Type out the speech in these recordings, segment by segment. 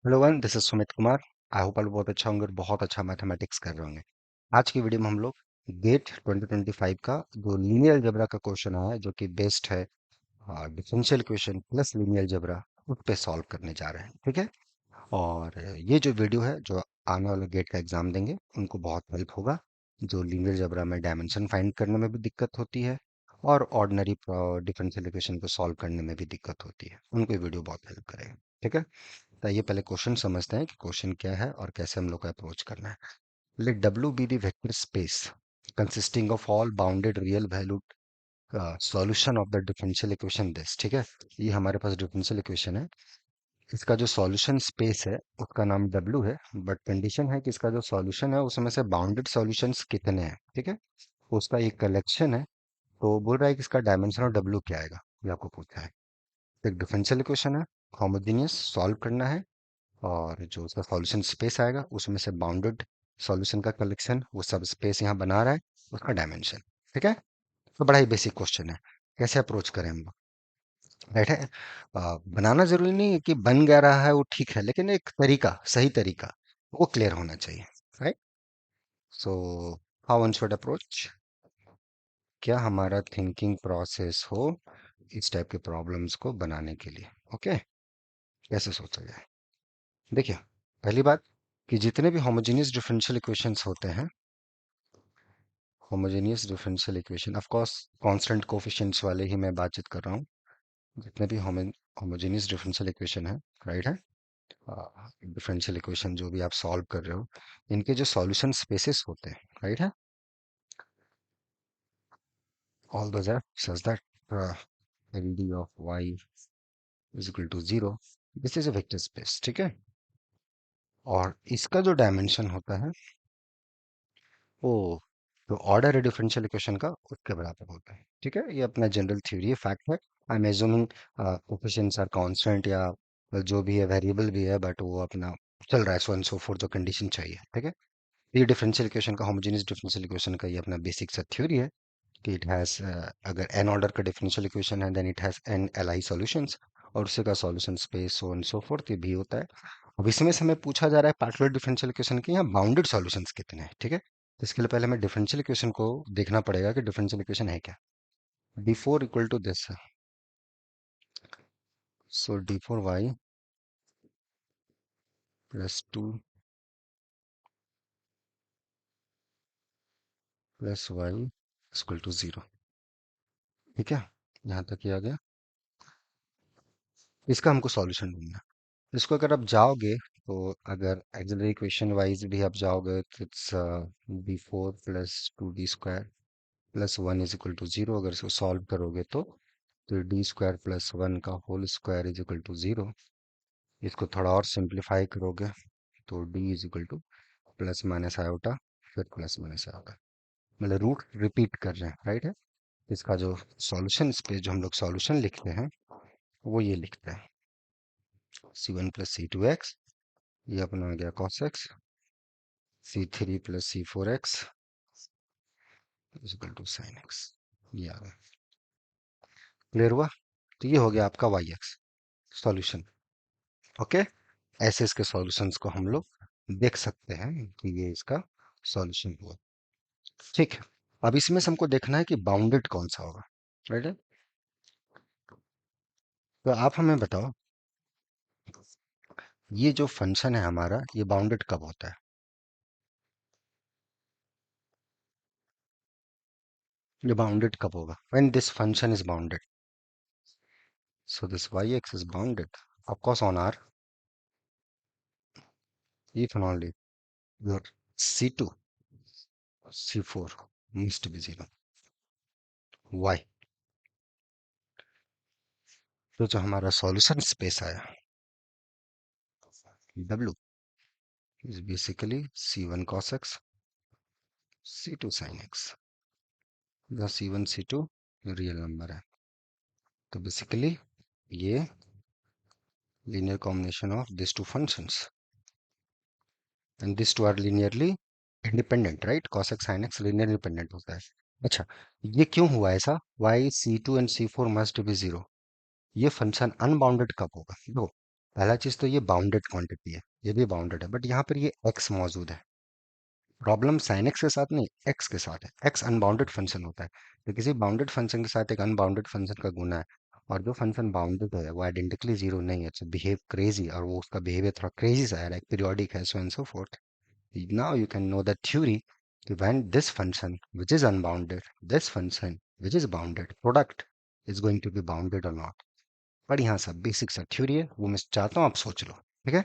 Hello one, this is Sumit Kumar. I hope आप बहुत अच्छा होंगे और बहुत अच्छा मैथमेटिक्स कर रहे होंगे। आज की वीडियो में हम लोग गेट 2025 का जो लीनियर अलजेब्रा का क्वेश्चन आया है, जो कि बेस्ड है differential equation plus linear algebra, उस पे सॉल्व करने जा रहे हैं। ठीक है। और ये जो वीडियो है, जो आने वाले गेट का एग्जाम देंगे उनको बहुत हेल्प होगा। जो लीनियर अलजेब्रा में डायमेंशन फाइंड करने में भी दिक्कत होती है और ऑर्डिनरी डिफरेंशियल इक्वेशन को सॉल्व करने में भी दिक्कत होती है, उनको ये वीडियो बहुत हेल्प करेगा। ठीक है। तो ये पहले क्वेश्चन समझते हैं कि क्वेश्चन क्या है और कैसे हम लोग को अप्रोच करना है। Let W be the vector space consisting of all bounded real valued solution of the differential equation this. ठीक है। ये हमारे पास डिफरेंशियल इक्वेशन है। इसका जो सॉल्यूशन स्पेस है उसका नाम डब्ल्यू है, बट कंडीशन है कि इसका जो सॉल्यूशन है उसमें से बाउंडेड सॉल्यूशंस कितने हैं। ठीक है। उसका एक कलेक्शन है। तो बोल रहा है कि इसका डायमेंशन ऑफ डब्ल्यू क्या आएगा, ये आपको पूछा है। एक डिफरेंशियल इक्वेशन है, होमोजेनियस सॉल्व करना है, और जो उसका सॉल्यूशन स्पेस आएगा उसमें से बाउंडेड सॉल्यूशन का कलेक्शन, वो सब स्पेस यहाँ बना रहा है, उसका डायमेंशन। ठीक है। तो बड़ा ही बेसिक क्वेश्चन है, कैसे अप्रोच करें हम लोग। राइट है। बनाना जरूरी नहीं है कि बन गया रहा है वो ठीक है, लेकिन एक तरीका, सही तरीका वो क्लियर होना चाहिए। Right. So how one should approach, क्या हमारा थिंकिंग प्रोसेस हो इस टाइप के प्रॉब्लम्स को बनाने के लिए। ओके। कैसे सोचा जाए। देखिए, पहली बात कि जितने भी होमोजेनियस डिफरेंशियल इक्वेशंस होते हैं, homogeneous differential equation of course constant coefficients वाले ही मैं बातचीत कर रहा हूँ। जितने भी होमोजेनियस डिफरेंशियल इक्वेशन है, राइट है, डिफरेंशियल इक्वेशन जो भी आप सॉल्व कर रहे हो, इनके जो सॉल्यूशन स्पेसेस होते हैं, राइट है, all those are such that ld of y is equal to 0, this is a vector space. ठीक है। और इसका जो डायमेंशन होता है वो जो ऑर्डर है डिफरेंशियल इक्वेशन का उसके बराबर होता है। ठीक है। ये अपना जनरल थ्योरी है, फैक्ट है। I am assuming coefficients are constant या जो भी है वेरिएबल भी है, बट वो अपना चल रहा है, सो एंड सो फोर्थ जो कंडीशन चाहिए। ठीक है। ये डिफरेंशियल इक्वेशन का, होमोजेनियस डिफरेंशियल इक्वेशन का ये अपना बेसिक सा थ्योरी है कि इट हैज, अगर एन ऑर्डर का डिफरेंशियल इक्वेशन है then it has N L I solutions, और उसी का solution space so and so forth ये भी होता है। अब इसमें से हमें पूछा जा रहा है पार्टिकुलर डिफरेंशियल इक्वेशन के यहाँ बाउंडेड सॉल्यूशंस कितने हैं। ठीक है। तो इसके लिए पहले हमें डिफरेंशियल इक्वेशन को देखना पड़ेगा कि डिफरेंशियल इक्वेशन है क्या। D four equal to this, so D four Y plus two plus Y equal to zero. ठीक है। यहाँ तक किया गया। इसका हमको सॉल्यूशन ढूंढना है। इसको अगर आप जाओगे तो, अगर एक्सिलरी इक्वेशन वाइज भी आप जाओगे तो it's D four plus two D square plus one is equal to zero. अगर इसको सॉल्व करोगे तो डी स्क्वायर प्लस वन का whole square is equal to zero. इसको थोड़ा और सिंप्लीफाई करोगे तो D is equal to plus minus iota, फिर प्लस माइनस आयोटा, मतलब रूट रिपीट कर रहे हैं, राइट है। इसका जो सॉल्यूशन स्पेस जो हम लोग सॉल्यूशन लिखते हैं वो ये लिखते हैं, C one plus C two x, ये अपना आ गया cos x, C three plus C four x equal to sine x. ये आ गया। क्लियर हुआ। तो ये हो गया आपका वाई एक्स सॉल्यूशन। ओके। ऐसे इसके सॉल्यूशंस को हम लोग देख सकते हैं कि ये इसका सॉल्यूशन हुआ। ठीक है। अब इसमें से हमको देखना है कि बाउंडेड कौन सा होगा, राइट है। तो आप हमें बताओ, ये जो फंक्शन है हमारा, ये बाउंडेड कब होता है। ये बाउंडेड कब होगा, when this function is bounded. So this Y X is bounded of course on R, if and only your C2, C4 must be 0. Why? तो जो हमारा सॉल्यूशन स्पेस आया W is basically C1 cos x, C2 sin x। जहाँ C1 C2 real number है, तो basically ये linear combination of this two functions, and this two are linearly independent, right. cos x sin x linear independent होता है। अच्छा, ये क्यों हुआ ऐसा, why C2 and C4 must be 0। ये फंक्शन अनबाउंडेड कब होगा, देखो। पहला चीज तो ये बाउंडेड क्वांटिटी है, ये भी बाउंडेड है, बट यहाँ पर ये एक्स मौजूद है। प्रॉब्लम साइन एक्स के साथ नहीं, एक्स के साथ है। एक्स अनबाउंडेड फंक्शन होता है, तो किसी बाउंडेड फंक्शन के साथ एक अनबाउंडेड फंक्शन का गुना है। और जो फंक्शन बाउंडेड है वो आइडेंटिकली जीरो नहीं है, इट्स बिहेव क्रेजी, और वो उसका बिहेवियर थोड़ा क्रेजी सा है, लाइक पीरियोडिक है, so and so fourth. Now you can know the theory कि when this function which is unbounded, this function which is bounded, product is going to be bounded or not। बढ़िया सा basic सा theory है, वो मैं चाहता हूँ आप सोच लो। ठीक है,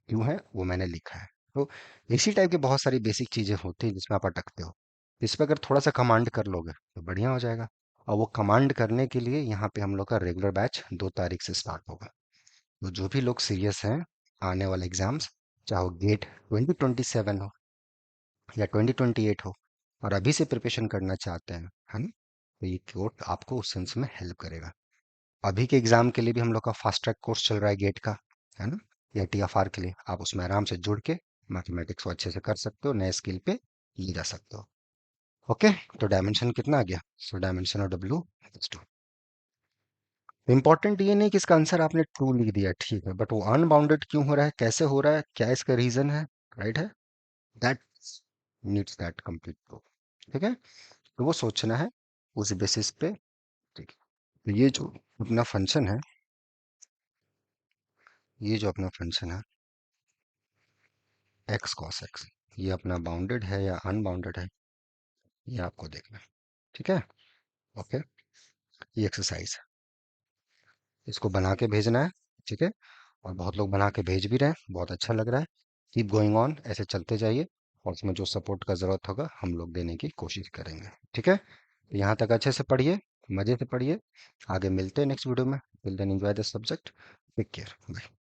क्यों है वो मैंने लिखा है। तो इसी टाइप की बहुत सारी बेसिक चीजें होती हैं जिसमें आप अटकते हो। इस पर अगर थोड़ा सा कमांड कर लोगे तो बढ़िया हो जाएगा। और वो कमांड करने के लिए यहाँ पे हम लोग का रेगुलर बैच 2 तारीख से स्टार्ट होगा। तो जो भी लोग सीरियस हैं आने वाले एग्जाम्स, चाहे वो गेट 2027 हो या 2028 हो, और अभी से प्रिपरेशन करना चाहते हैं, है ना, तो ये कोर्स आपको उस सेंस में हेल्प करेगा। अभी के एग्जाम के लिए भी हम लोग का फास्ट ट्रैक कोर्स चल रहा है गेट का, है ना, या टीएफआर के लिए आप उसमें आराम से जुड़ के मैथमेटिक्स को अच्छे से कर सकते हो, नए स्किल पे ले जा सकते हो। ओके, तो डायमेंशन कितना आ गया? So dimension of W is 2। Important ये नहीं कि इसका आंसर आपने ट्रू लिख दिया, ठीक है, बट वो अनबाउंडेड क्यों हो रहा है, कैसे हो रहा है, क्या इसका रीजन है, राइट है, that needs that complete proof. ठीक है, तो वो सोचना है उस बेसिस पे। ठीक है, तो ये जो अपना फंक्शन है, ये जो अपना फंक्शन है एक्स कॉस एक्स, ये अपना बाउंडेड है या अनबाउंडेड है, ये आपको देखना है। ठीक है, ओके, ये एक्सरसाइज है, इसको बना के भेजना है। ठीक है, और बहुत लोग बना के भेज भी रहे हैं, बहुत अच्छा लग रहा है। कीप गोइंग ऑन, ऐसे चलते जाइए, और उसमें जो सपोर्ट का ज़रूरत होगा हम लोग देने की कोशिश करेंगे। ठीक है, तो यहाँ तक अच्छे से पढ़िए, मज़े से पढ़िए, आगे मिलते हैं नेक्स्ट वीडियो में। Till then enjoy the subject, take care, bye.